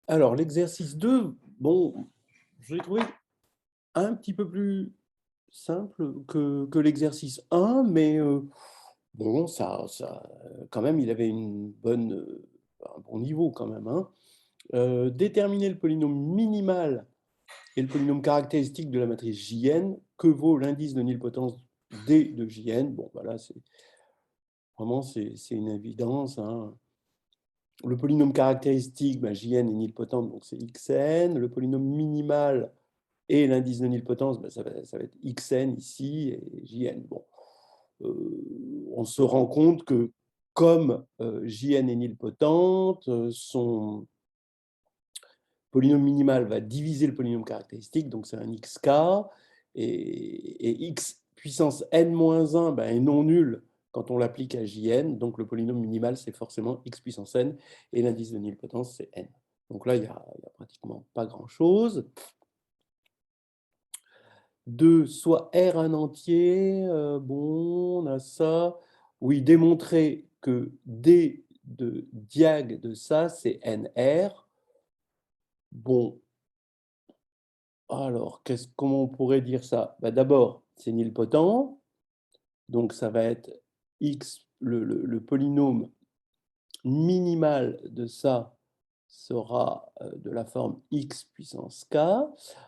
Alors, l'exercice 2, bon, je l'ai trouvé un petit peu plus simple que l'exercice 1, mais bon, quand même, il avait un bon niveau quand même, hein. Déterminer le polynôme minimal et le polynôme caractéristique de la matrice Jn, que vaut l'indice de nilpotence d de Jn. Bon, voilà, vraiment, c'est une évidence, hein. Le polynôme caractéristique, ben, Jn est nilpotente, donc c'est Xn. Le polynôme minimal et l'indice de nilpotence, ben, ça va être Xn ici et Jn. Bon. On se rend compte que comme Jn est nilpotente, son polynôme minimal va diviser le polynôme caractéristique, donc c'est un xk, et x puissance n-1 ben, est non nul quand on l'applique à Jn, donc le polynôme minimal, c'est forcément x puissance n, et l'indice de nilpotence, c'est n. Donc là, il n'y a pratiquement pas grand-chose. 2, soit R un entier, bon, on a ça. Oui, démontrer que D de diag de ça, c'est NR. Bon, alors, comment on pourrait dire ça? Bah, d'abord, c'est nilpotent, donc ça va être X, le polynôme minimal de ça sera de la forme x puissance k.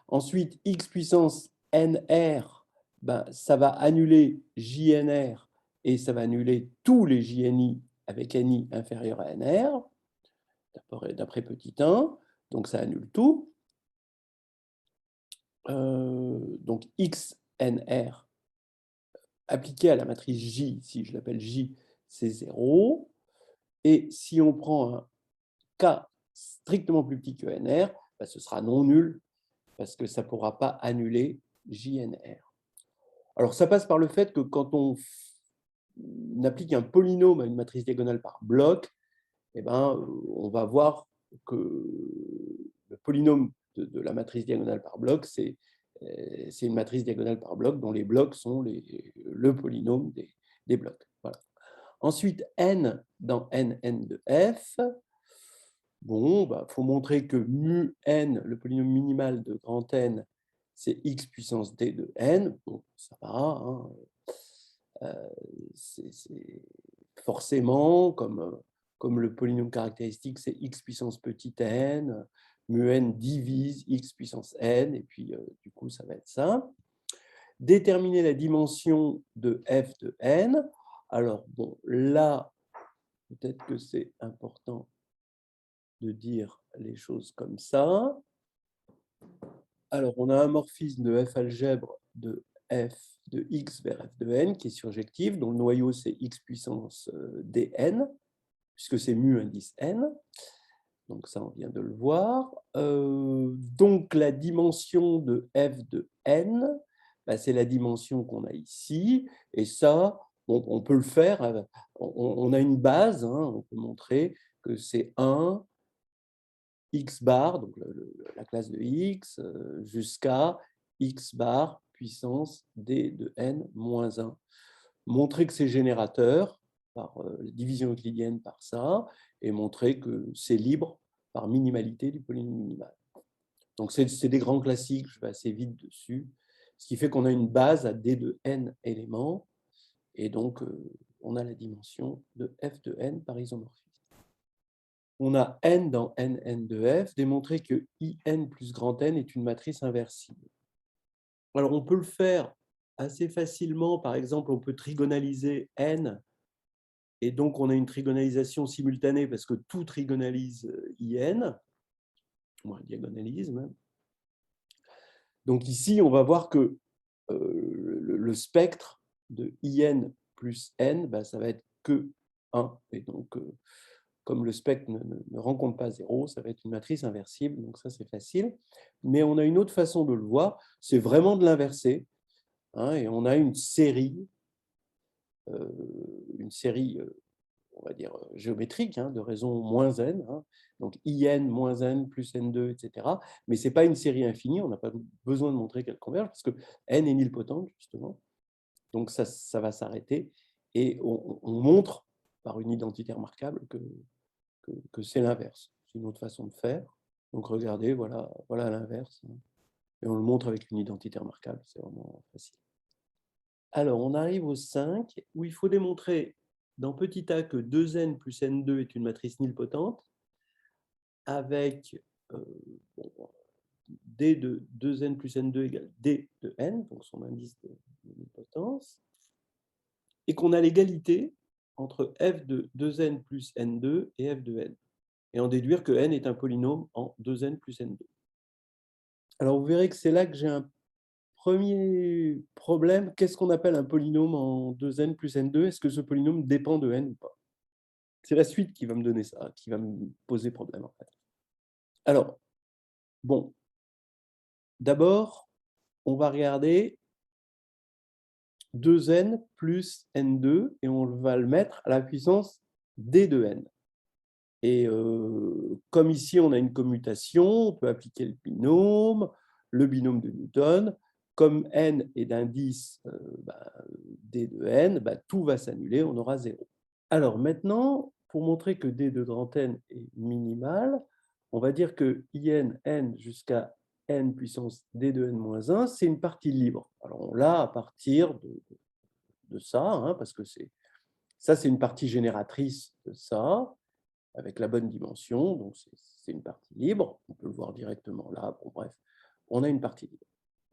Ensuite, x puissance nr, ben, ça va annuler jnr et ça va annuler tous les jni avec ni inférieur à nr, d'après petit 1, donc ça annule tout. Donc xnr appliqué à la matrice J, si je l'appelle J, c'est 0. Et si on prend un K strictement plus petit que NR, ben, ce sera non nul parce que ça ne pourra pas annuler JNR. Alors, ça passe par le fait que quand on applique un polynôme à une matrice diagonale par bloc, eh ben, on va voir que le polynôme de la matrice diagonale par bloc, c'est une matrice diagonale par bloc dont les blocs sont le polynôme des blocs. Voilà. Ensuite, n dans Nn de f. Bon, bah, faut montrer que mu n, le polynôme minimal de grand N, c'est x puissance d de n. Bon, ça va, hein. C'est forcément, comme le polynôme caractéristique, c'est x puissance petit n, mu n divise x puissance n, et puis du coup, ça va être ça. Déterminer la dimension de f de n. Alors, bon, là, peut-être que c'est important de dire les choses comme ça. Alors, on a un morphisme de f algèbre de f de x vers f de n qui est surjectif, dont le noyau c'est x puissance dn, puisque c'est mu indice n. Donc ça, on vient de le voir. Donc la dimension de f de n, bah, c'est la dimension qu'on a ici. Et ça, on peut le faire. On a une base, hein, on peut montrer que c'est 1 x bar, donc la classe de x, jusqu'à x bar puissance d de n moins 1. Montrer que c'est générateur par division euclidienne par ça, et montrer que c'est libre par minimalité du polynôme minimal. Donc c'est des grands classiques, je vais assez vite dessus, ce qui fait qu'on a une base à d de n éléments, et donc on a la dimension de f de n par isomorphisme. On a n dans Nn de f, démontrer que In plus grand N est une matrice inversible. Alors, on peut le faire assez facilement. Par exemple, on peut trigonaliser n, et donc on a une trigonalisation simultanée parce que tout trigonalise In, ou un diagonalise même. Donc ici, on va voir que le spectre de In plus n, ben, ça va être que 1. Et donc, comme le spectre ne rencontre pas 0, ça va être une matrice inversible, donc ça c'est facile. Mais on a une autre façon de le voir, c'est vraiment de l'inverser, hein, et on a une série on va dire géométrique, hein, de raison moins n, hein, donc in moins n plus n2, etc. Mais ce n'est pas une série infinie, on n'a pas besoin de montrer qu'elle converge, parce que n est nilpotente, justement, donc ça va s'arrêter, et on montre par une identité remarquable que c'est l'inverse. C'est une autre façon de faire. Donc regardez, voilà, voilà l'inverse. Et on le montre avec une identité remarquable, c'est vraiment facile. Alors, on arrive au 5, où il faut démontrer dans petit a que 2n plus n2 est une matrice nilpotente, avec bon, d de 2n plus n2 égale d de n, donc son indice de nilpotence, et qu'on a l'égalité entre f de 2n plus n2 et f de n, et en déduire que n est un polynôme en 2n plus n2. Alors, vous verrez que c'est là que j'ai un premier problème. Qu'est-ce qu'on appelle un polynôme en 2n plus n2? Est-ce que ce polynôme dépend de n ou pas? C'est la suite qui va me donner ça, qui va me poser problème, en fait. Alors, bon, d'abord, on va regarder 2n plus n2 et on va le mettre à la puissance d de n. Et comme ici, on a une commutation, on peut appliquer le binôme de Newton. Comme n est d'indice d de n, tout va s'annuler, on aura 0. Alors maintenant, pour montrer que d de grand N est minimal, on va dire que n jusqu'à n puissance d de n moins 1, c'est une partie libre. Alors on l'a à partir de ça, hein, parce que ça, c'est une partie génératrice de ça, avec la bonne dimension, donc c'est une partie libre. On peut le voir directement là. Bon, bref, on a une partie libre.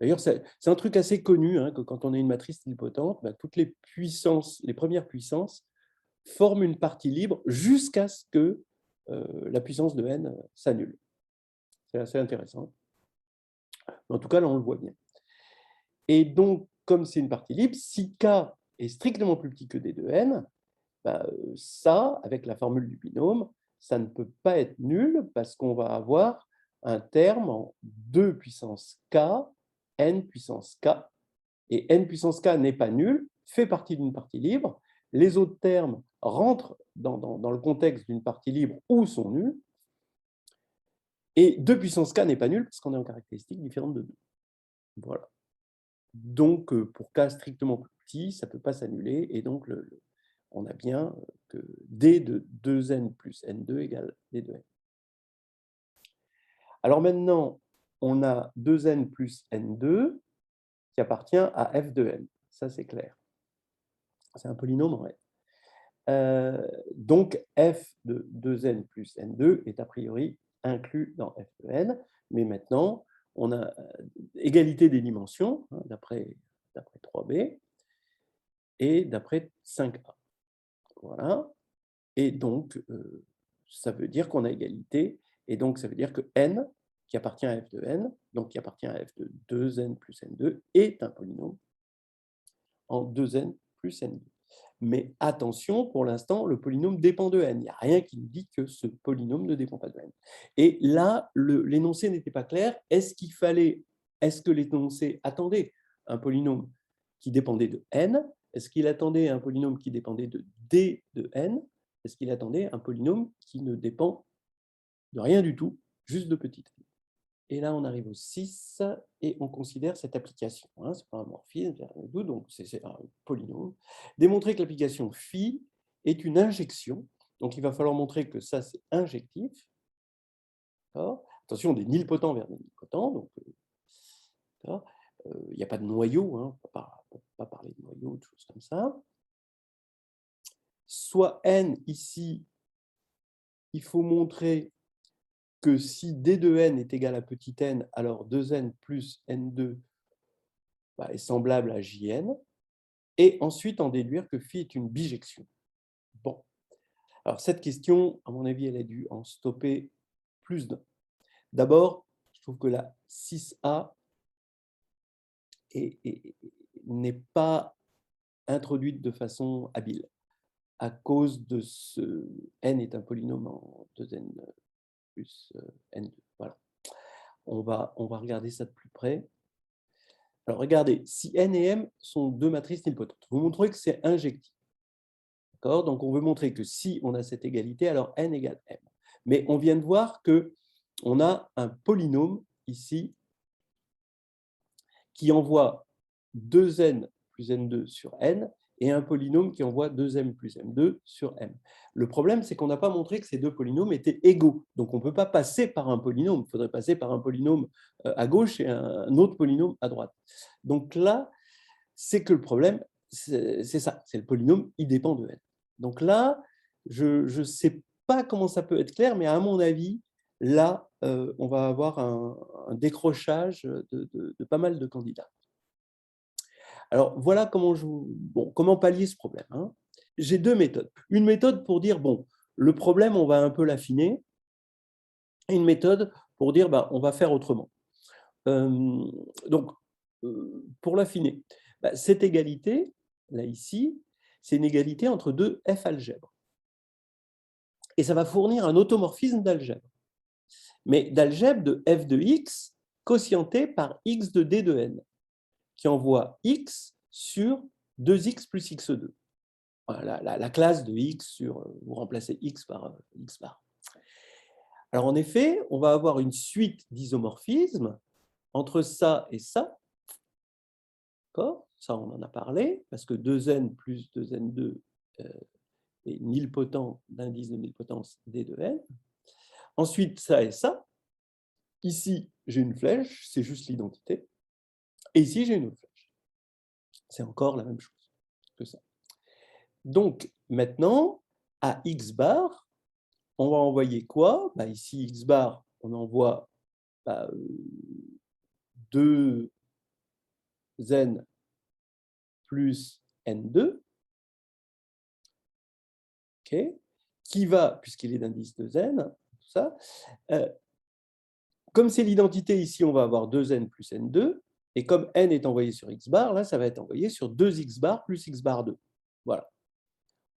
D'ailleurs, c'est un truc assez connu, hein, que quand on a une matrice nilpotente, toutes les puissances, les premières puissances, forment une partie libre jusqu'à ce que la puissance de n s'annule. C'est assez intéressant. En tout cas, là, on le voit bien. Et donc, comme c'est une partie libre, si k est strictement plus petit que d de n, ça, avec la formule du binôme, ça ne peut pas être nul parce qu'on va avoir un terme en 2 puissance k, n puissance k, et n puissance k n'est pas nul, fait partie d'une partie libre. Les autres termes rentrent dans le contexte d'une partie libre ou sont nuls, et 2 puissance k n'est pas nul parce qu'on est en caractéristique différente de 2. Voilà. Donc, pour k strictement plus petit, ça ne peut pas s'annuler, et donc on a bien que d de 2n plus n2 égale d de n. Alors maintenant, on a 2n plus n2 qui appartient à f de n. Ça, c'est clair. C'est un polynôme en n. Donc, f de 2n plus n2 est a priori inclus dans f de n. Mais maintenant, on a égalité des dimensions, hein, d'après 3b et d'après 5a. Voilà. Et donc, ça veut dire qu'on a égalité. Et donc, ça veut dire que n, qui appartient à f de n, donc qui appartient à f de 2n plus n2, est un polynôme en 2n plus n2. Mais attention, pour l'instant, le polynôme dépend de n. Il n'y a rien qui nous dit que ce polynôme ne dépend pas de n. Et là, l'énoncé n'était pas clair. Est-ce que l'énoncé attendait un polynôme qui dépendait de n? Est-ce qu'il attendait un polynôme qui dépendait de d de n? Est-ce qu'il attendait un polynôme qui ne dépend de rien du tout, juste de petit n? Et là, on arrive au 6 et on considère cette application. Hein, ce n'est pas un morphisme, donc c'est un polynôme. Démontrer que l'application phi est une injection. Donc, il va falloir montrer que ça, c'est injectif. Attention, des nilpotents vers des nilpotents. Donc, il n'y a pas de noyau. Hein, on ne peut pas parler de noyau ou de choses comme ça. Soit n, ici, il faut montrer que si d de n est égal à petit n, alors 2n plus n2 est semblable à jn, et ensuite en déduire que phi est une bijection. Bon, alors cette question, à mon avis, elle a dû en stopper plus d'un. D'abord, je trouve que la 6a n'est pas introduite de façon habile, à cause de ce n est un polynôme en 2n plus n2. Voilà. On va regarder ça de plus près. Alors, regardez, si n et m sont deux matrices nilpotentes, vous montrez que c'est injectif. Donc, on veut montrer que si on a cette égalité, alors n égale m. Mais on vient de voir qu'on a un polynôme ici qui envoie 2n plus n2 sur n et un polynôme qui envoie 2m plus m2 sur m. Le problème, c'est qu'on n'a pas montré que ces deux polynômes étaient égaux. Donc, on ne peut pas passer par un polynôme. Il faudrait passer par un polynôme à gauche et un autre polynôme à droite. Donc là, c'est que le problème, c'est ça, c'est le polynôme, il dépend de n. Donc là, je ne sais pas comment ça peut être clair, mais à mon avis, là, on va avoir un décrochage de pas mal de candidats. Alors, voilà comment pallier ce problème. Hein. J'ai deux méthodes. Une méthode pour dire, bon, le problème, on va un peu l'affiner, et une méthode pour dire, bah, on va faire autrement. Donc, pour l'affiner, bah, cette égalité, là, ici, c'est une égalité entre deux f algèbres. Et ça va fournir un automorphisme d'algèbre. Mais d'algèbre de f de x quotienté par x de d de n, qui envoie x sur 2x plus x2. Voilà, la classe de x sur, vous remplacez x par x bar. Alors en effet, on va avoir une suite d'isomorphismes entre ça et ça. D'accord ? Ça, on en a parlé, parce que 2n plus 2n2 est nilpotent d'indice de nilpotence d de n. Ensuite, ça et ça. Ici, j'ai une flèche, c'est juste l'identité. Et ici, j'ai une autre flèche. C'est encore la même chose que ça. Donc, maintenant, à x bar, on va envoyer quoi ? Bah, ici, x bar, on envoie 2n plus n2, okay, qui va, puisqu'il est d'indice de n, tout ça, comme c'est l'identité ici, on va avoir 2n plus n2, et comme n est envoyé sur x bar, là, ça va être envoyé sur 2x bar plus x bar 2. Voilà.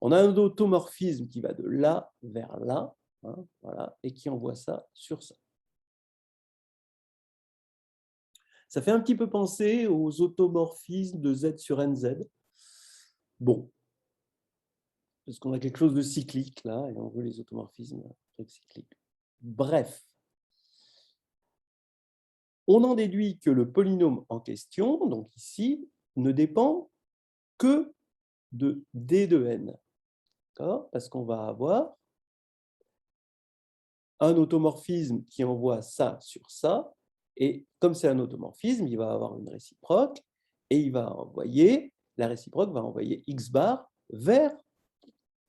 On a un automorphisme qui va de là vers là, hein, voilà, et qui envoie ça sur ça. Ça fait un petit peu penser aux automorphismes de z sur nz. Bon, parce qu'on a quelque chose de cyclique là, et on veut les automorphismes cycliques. Bref, on en déduit que le polynôme en question, donc ici, ne dépend que de d de n. Parce qu'on va avoir un automorphisme qui envoie ça sur ça, et comme c'est un automorphisme, il va avoir une réciproque, et il va envoyer, la réciproque va envoyer x bar vers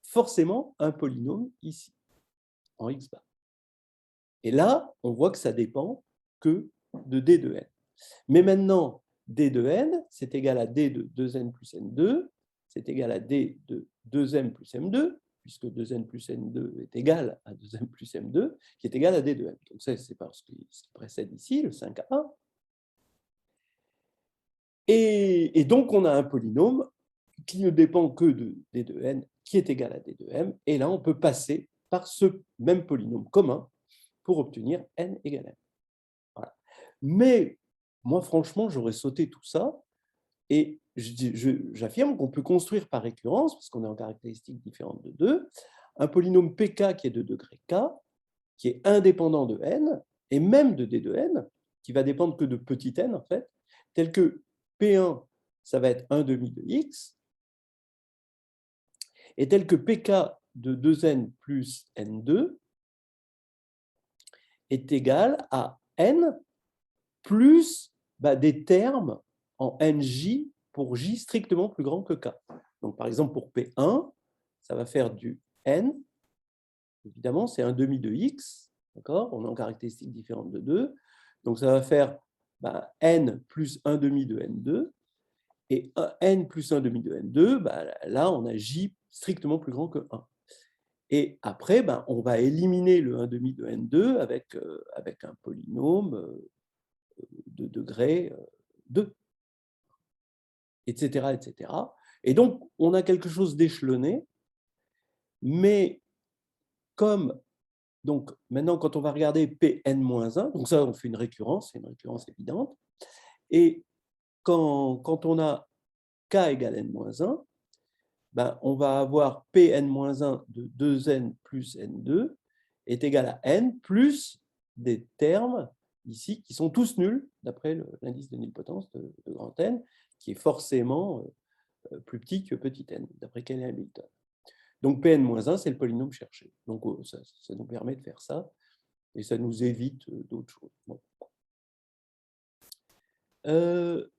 forcément un polynôme ici, en x bar. Et là, on voit que ça dépend que de d de n. Mais maintenant, d de n, c'est égal à d de 2n plus n2, c'est égal à d de 2m plus m2, puisque 2n plus n2 est égal à 2m plus m2, qui est égal à d de n. Donc ça, c'est parce que ce qui précède ici, le 5 à 1. Et donc, on a un polynôme qui ne dépend que de d de n, qui est égal à d de m. Et là, on peut passer par ce même polynôme commun pour obtenir n égale m. Voilà. Mais moi, franchement, j'aurais sauté tout ça. Et j'affirme qu'on peut construire par récurrence, parce qu'on est en caractéristiques différentes de 2, un polynôme pk qui est de degré k, qui est indépendant de n, et même de d de n, qui va dépendre que de petit n, en fait, tel que P1, ça va être 1 demi de x, et tel que pk de 2n plus n2 est égal à n plus des termes en nj pour j strictement plus grand que k. Donc, par exemple, pour P1, ça va faire du n, évidemment, c'est un demi de x, d'accord ? On est en caractéristiques différentes de 2. Donc, ça va faire n plus 1 demi de n2, et n plus 1 demi de n2, là, on a j strictement plus grand que 1. Et après, on va éliminer le 1 demi de n2 avec un polynôme de degré 2, etc., etc. Et donc, on a quelque chose d'échelonné, mais comme, donc maintenant, quand on va regarder Pn-1, donc ça, on fait une récurrence, c'est une récurrence évidente, et quand on a k égale n-1, on va avoir Pn-1 de 2n plus n2 est égal à n plus des termes ici qui sont tous nuls, d'après l'indice de nilpotence de grand N, qui est forcément plus petit que petit n, d'après Cayley Hamilton. Donc Pn-1, c'est le polynôme cherché. Donc ça nous permet de faire ça, et ça nous évite d'autres choses. Bon.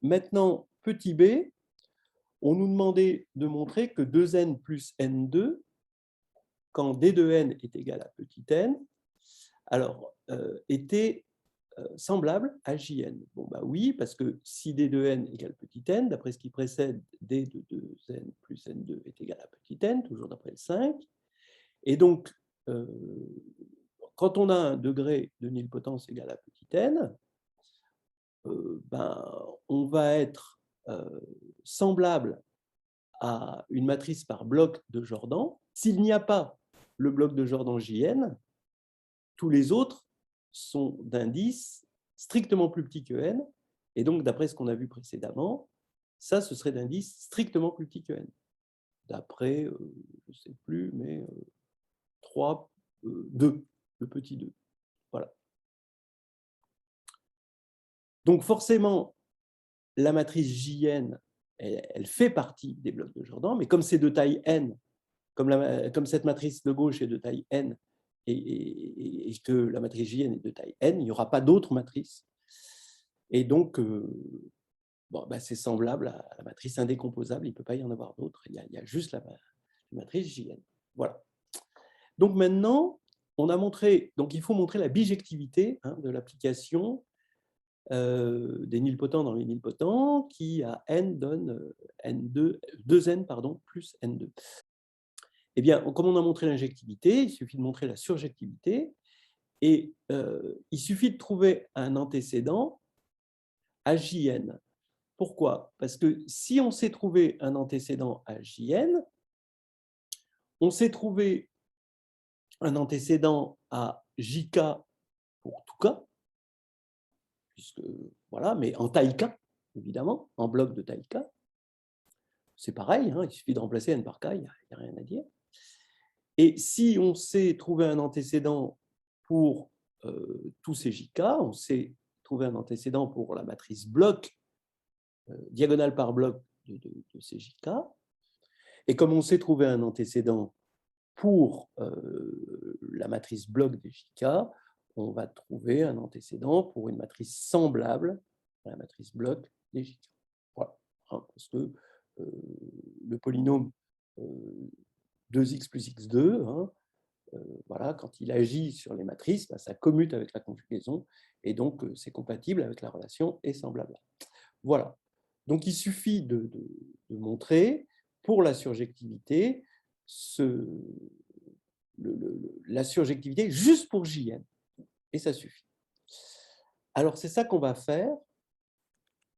Maintenant, petit b, on nous demandait de montrer que 2n plus n2, quand d de n est égal à petit n, alors était semblable à Jn. Bon, bah oui, parce que si d de n égale petit n, d'après ce qui précède, d de 2n plus n2 est égal à petit n, toujours d'après le 5. Et donc, quand on a un degré de nilpotence égal à petit n, ben, on va être semblable à une matrice par bloc de Jordan. S'il n'y a pas le bloc de Jordan Jn, tous les autres sont d'indices strictement plus petits que n, et donc, d'après ce qu'on a vu précédemment, ça, ce serait d'indices strictement plus petits que n. D'après, je ne sais plus, mais 3, 2, le petit 2. Voilà. Donc, forcément, la matrice Jn, elle fait partie des blocs de Jordan, mais comme c'est de taille n, comme cette matrice de gauche est de taille n, et que la matrice Jn est de taille n, il n'y aura pas d'autres matrices. Et donc, bon, bah, c'est semblable à la matrice indécomposable, il ne peut pas y en avoir d'autres, il y a juste la matrice Jn. Voilà. Donc maintenant, on a montré, donc il faut montrer la bijectivité de l'application des nilpotents dans les nilpotents, qui à n donne n2, 2n plus n2. Eh bien, comme on a montré l'injectivité, il suffit de montrer la surjectivité, et il suffit de trouver un antécédent à Jn. Pourquoi? Parce que si on sait trouver un antécédent à Jn, on sait trouver un antécédent à Jk pour tout k, puisque, voilà, mais en taille k, évidemment, en bloc de taille k. C'est pareil, il suffit de remplacer n par k, il n'y a rien à dire. Et si on sait trouver un antécédent pour tous ces Jk, on sait trouver un antécédent pour la matrice bloc, diagonale par bloc de ces Jk. Et comme on sait trouver un antécédent pour la matrice bloc des Jk, on va trouver un antécédent pour une matrice semblable à la matrice bloc des Jk. Voilà, parce que le polynôme 2x plus x2, voilà, quand il agit sur les matrices, ça commute avec la conjugaison, et donc c'est compatible avec la relation est semblable. Voilà. Donc il suffit de montrer pour la surjectivité la surjectivité juste pour Jn, et ça suffit. Alors c'est ça qu'on va faire.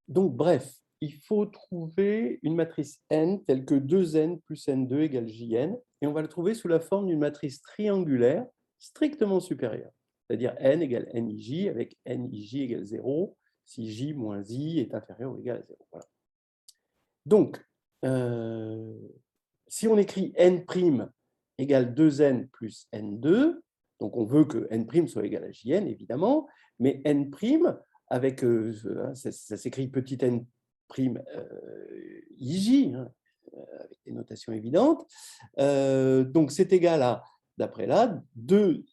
Donc bref, il faut trouver une matrice n telle que 2n plus n2 égale Jn, et on va le trouver sous la forme d'une matrice triangulaire strictement supérieure, c'est-à-dire n égale nij avec nij égale 0 si j moins i est inférieur ou égal à 0. Voilà. Donc, si on écrit n' égale 2n plus n2, donc on veut que n' soit égal à Jn, évidemment, mais n' avec, ça s'écrit petit n' ij, avec des notations évidentes, donc c'est égal à, d'après là, 2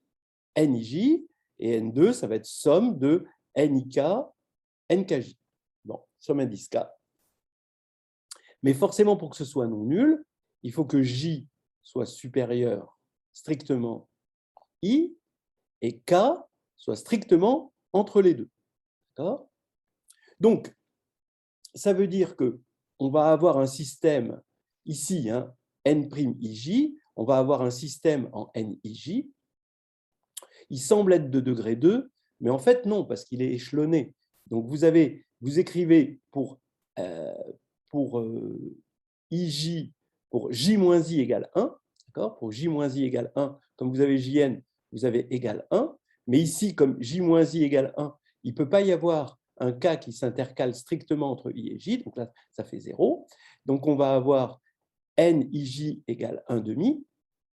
nij, et n2, ça va être somme de nik, nkj. Bon, somme indice k. Mais forcément, pour que ce soit non nul, il faut que J soit supérieur strictement à I et K soit strictement entre les deux. Donc, ça veut dire qu'on va avoir un système ici, N'Ij, on va avoir un système en Nij. Il semble être de degré 2, mais en fait, non, parce qu'il est échelonné. Donc, vous écrivez pour ij, pour j moins i égale 1, pour j moins i égale 1, comme vous avez jn, vous avez égal 1, mais ici, comme j moins i égale 1, il ne peut pas y avoir un k qui s'intercale strictement entre i et j, donc là, ça fait 0. Donc, on va avoir nij égale 1 demi,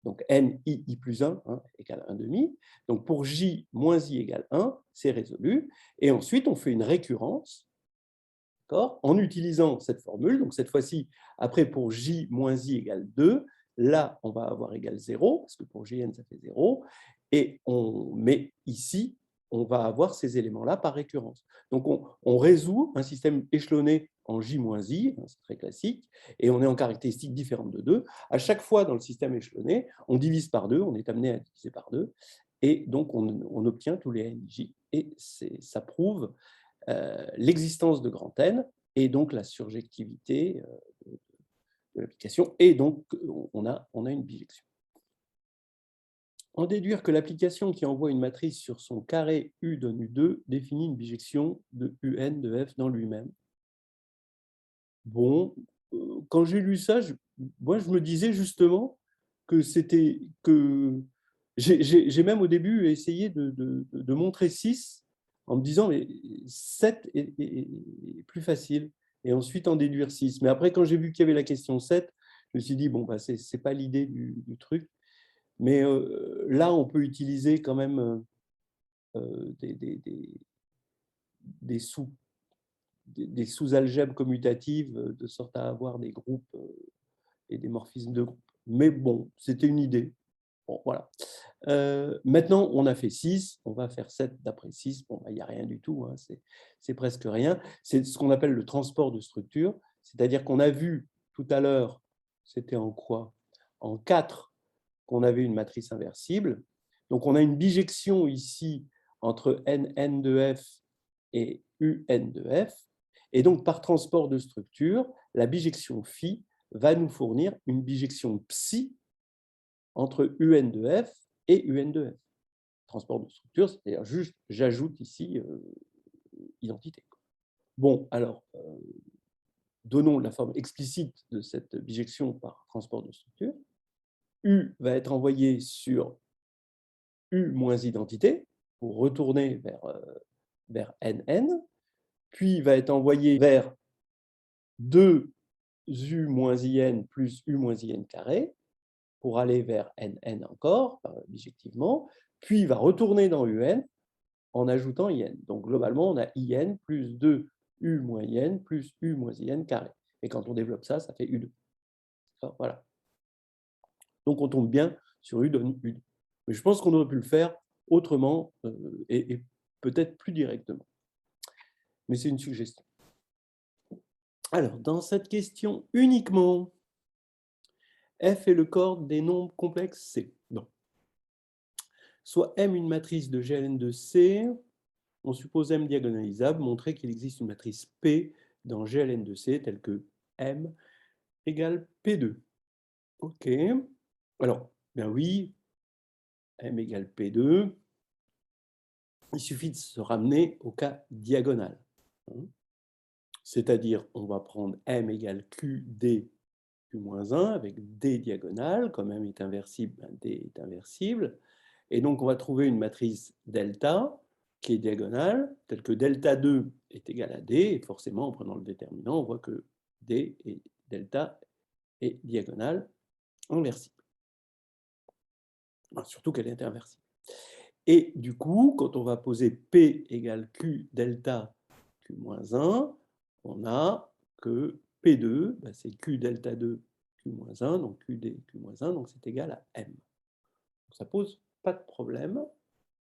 donc nii plus 1 égale 1 demi. Donc, pour j moins i égale 1, c'est résolu. Et ensuite, on fait une récurrence En utilisant cette formule, donc cette fois-ci, après pour j moins i égale 2, là, on va avoir égal 0, parce que pour jn, ça fait 0, mais ici, on va avoir ces éléments-là par récurrence. Donc, on résout un système échelonné en j moins i, c'est très classique, et on est en caractéristique différente de 2. À chaque fois dans le système échelonné, on divise par 2, on est amené à diviser par 2, et donc on obtient tous les nj, et ça prouve l'existence de grand N, et donc la surjectivité de l'application, et donc on a une bijection. En déduire que l'application qui envoie une matrice sur son carré U donne U2 définit une bijection de UN de F dans lui-même. Bon, quand j'ai lu ça, moi je me disais justement que c'était que j'ai même au début essayé de montrer 6 en me disant mais 7 est plus facile, et ensuite en déduire 6. Mais après, quand j'ai vu qu'il y avait la question 7, je me suis dit bon, bah, c'est pas l'idée du truc. Mais là, on peut utiliser quand même des sous-algèbres commutatives de sorte à avoir des groupes et des morphismes de groupes. Mais bon, c'était une idée. Bon, voilà. Maintenant, on a fait 6, on va faire 7 d'après 6. Bon, il n'y a rien du tout, hein, c'est presque rien. C'est ce qu'on appelle le transport de structure, c'est-à-dire qu'on a vu tout à l'heure, c'était en quoi? En 4, qu'on avait une matrice inversible. Donc, on a une bijection ici entre N de F et UN de F. Et donc, par transport de structure, la bijection phi va nous fournir une bijection psi entre UN de F et UN de F. Transport de structure, c'est-à-dire juste, j'ajoute ici identité. Bon, alors, donnons la forme explicite de cette bijection par transport de structure. U va être envoyé sur U moins identité pour retourner vers NN, puis va être envoyé vers 2U moins IN plus U moins IN carré pour aller vers NN encore, bijectivement, puis va retourner dans UN en ajoutant IN. Donc globalement, on a IN plus 2U moins IN plus U moins IN carré. Et quand on développe ça, ça fait U2. Alors, voilà. Donc on tombe bien sur U donne U2. Mais je pense qu'on aurait pu le faire autrement et peut-être plus directement. Mais c'est une suggestion. Alors, dans cette question uniquement, F est le corps des nombres complexes C. Non. Soit M une matrice de GLN de C, on suppose M diagonalisable, montrer qu'il existe une matrice P dans GLN de C telle que M égale P2. OK. Alors, bien oui, M égale P2. Il suffit de se ramener au cas diagonal. C'est-à-dire, on va prendre M égale QD Q-1 avec D diagonale. Comme M est inversible, ben D est inversible. Et donc, on va trouver une matrice delta qui est diagonale, telle que delta 2 est égal à D. Et forcément, en prenant le déterminant, on voit que D et delta est diagonale inversible. Surtout qu'elle est inversible. Et du coup, quand on va poser P égale Q delta Q-1, on a que P2, ben c'est Q delta 2 Q-1, donc QD Q-1, donc c'est égal à M. Donc ça pose pas de problème.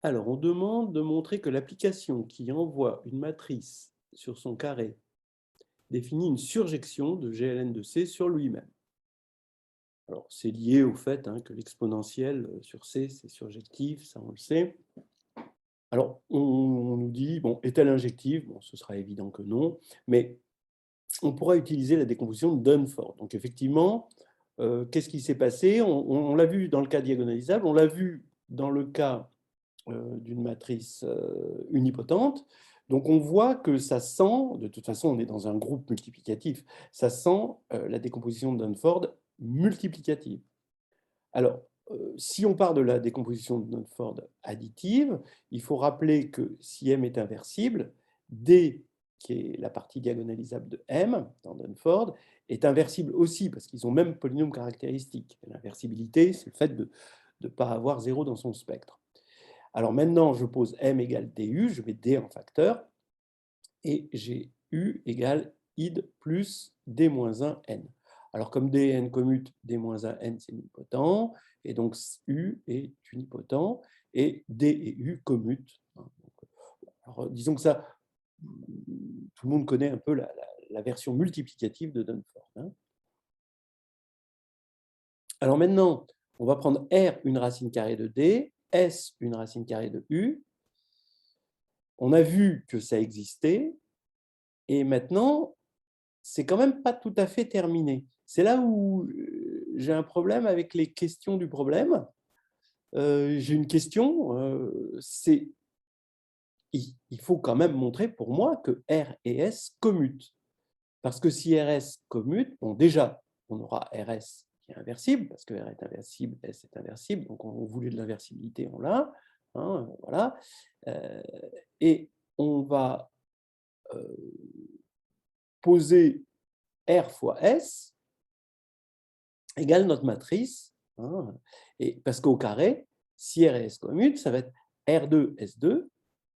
Alors, on demande de montrer que l'application qui envoie une matrice sur son carré définit une surjection de GLN de C sur lui-même. Alors, c'est lié au fait que l'exponentielle sur C, c'est surjectif, ça on le sait. Alors, on nous dit, bon, est-elle injective? Bon, ce sera évident que non, mais on pourra utiliser la décomposition de Dunford. Donc, effectivement, qu'est-ce qui s'est passé? On l'a vu dans le cas diagonalisable, on l'a vu dans le cas d'une matrice unipotente. Donc, on voit que ça sent, de toute façon, on est dans un groupe multiplicatif, ça sent la décomposition de Dunford multiplicative. Alors, si on part de la décomposition de Dunford additive, il faut rappeler que si M est inversible, D, qui est la partie diagonalisable de M dans Dunford, est inversible aussi, parce qu'ils ont même polynôme caractéristique. L'inversibilité, c'est le fait de ne pas avoir 0 dans son spectre. Alors maintenant, je pose M égale DU, je mets D en facteur, et j'ai U égale id plus D-1n. Alors, comme D et n commutent, D-1n, c'est unipotent, et donc U est unipotent, et D et U commutent. Alors, disons que ça, tout le monde connaît un peu la version multiplicative de Dunford. Hein. Alors maintenant, on va prendre R une racine carrée de D, S une racine carrée de U. On a vu que ça existait, et maintenant, c'est quand même pas tout à fait terminé. C'est là où j'ai un problème avec les questions du problème. J'ai une question, c'est il faut quand même montrer pour moi que R et S commutent. Parce que si RS commute, bon, déjà, on aura RS qui est inversible, parce que R est inversible, S est inversible, donc on voulait de l'inversibilité, on l'a. Hein, voilà. Et on va poser R fois S égale notre matrice. Hein, et parce qu'au carré, si R et S commutent, ça va être R2, S2.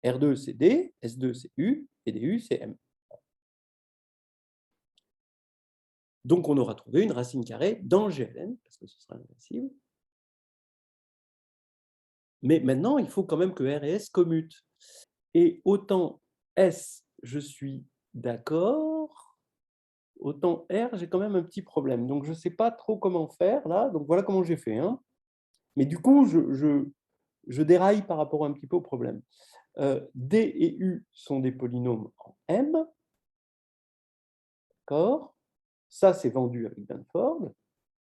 R2, c'est D, S2, c'est U, et DU, c'est M. Donc, on aura trouvé une racine carrée dans GLN, parce que ce sera inversible. Mais maintenant, il faut quand même que R et S commutent. Et autant S, je suis d'accord, autant R, j'ai quand même un petit problème. Donc, je ne sais pas trop comment faire, là. Donc, voilà comment j'ai fait. Hein. Mais du coup, je déraille par rapport un petit peu au problème. D et U sont des polynômes en M. D'accord. Ça, c'est vendu avec Dunford.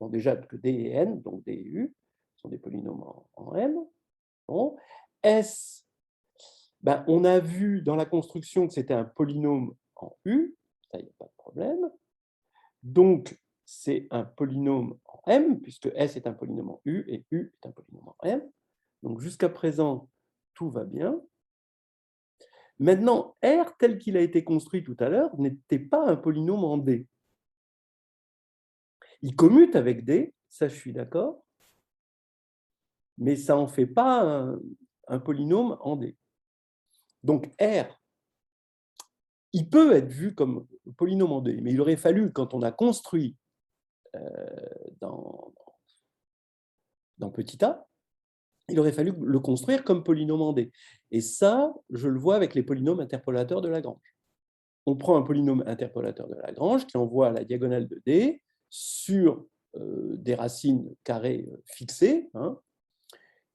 Bon, déjà, que D et N, donc D et U, sont des polynômes en M. Bon. S, ben, on a vu dans la construction que c'était un polynôme en U. Ça, il n'y a pas de problème. Donc, c'est un polynôme en M, puisque S est un polynôme en U et U est un polynôme en M. Donc, jusqu'à présent, tout va bien. Maintenant, R, tel qu'il a été construit tout à l'heure, n'était pas un polynôme en D. Il commute avec D, ça je suis d'accord, mais ça n'en fait pas un polynôme en D. Donc R, il peut être vu comme polynôme en D, mais il aurait fallu, quand on a construit dans petit a, il aurait fallu le construire comme polynôme en D. Et ça, je le vois avec les polynômes interpolateurs de Lagrange. On prend un polynôme interpolateur de Lagrange qui envoie la diagonale de D sur des racines carrées fixées, hein,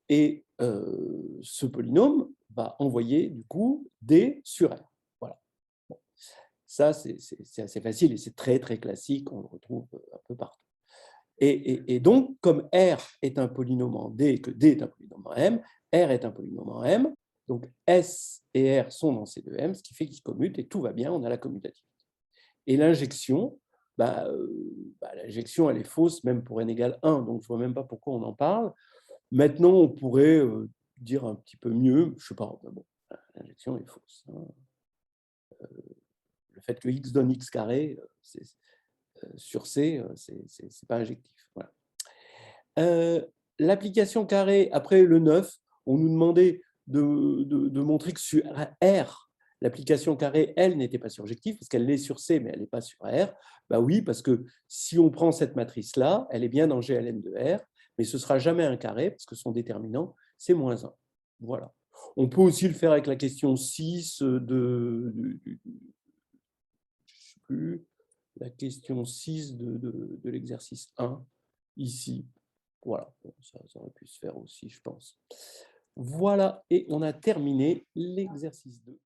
et ce polynôme va envoyer du coup D sur R. Voilà. Bon. Ça, c'est assez facile et c'est très, très classique, on le retrouve un peu partout. Et donc, comme R est un polynôme en D et que D est un polynôme en M, R est un polynôme en M, donc S et R sont dans ces deux M, ce qui fait qu'ils commutent et tout va bien, on a la commutativité. Et l'injection, l'injection, elle est fausse même pour n égale 1, donc je ne vois même pas pourquoi on en parle. Maintenant, on pourrait dire un petit peu mieux, je ne sais pas, bon, l'injection est fausse. Hein. Le fait que x donne x carré, sur C, ce n'est pas injectif. Voilà. L'application carré, après le 9, on nous demandait de montrer que sur R, l'application carré, elle, n'était pas surjective, parce qu'elle l'est sur C, mais elle n'est pas sur R. Bah oui, parce que si on prend cette matrice-là, elle est bien dans GLN de R, mais ce ne sera jamais un carré, parce que son déterminant, c'est -1. Voilà. On peut aussi le faire avec la question 6 je sais plus, la question 6 de l'exercice 1, ici. Voilà, ça aurait pu se faire aussi, je pense. Voilà, et on a terminé l'exercice 2.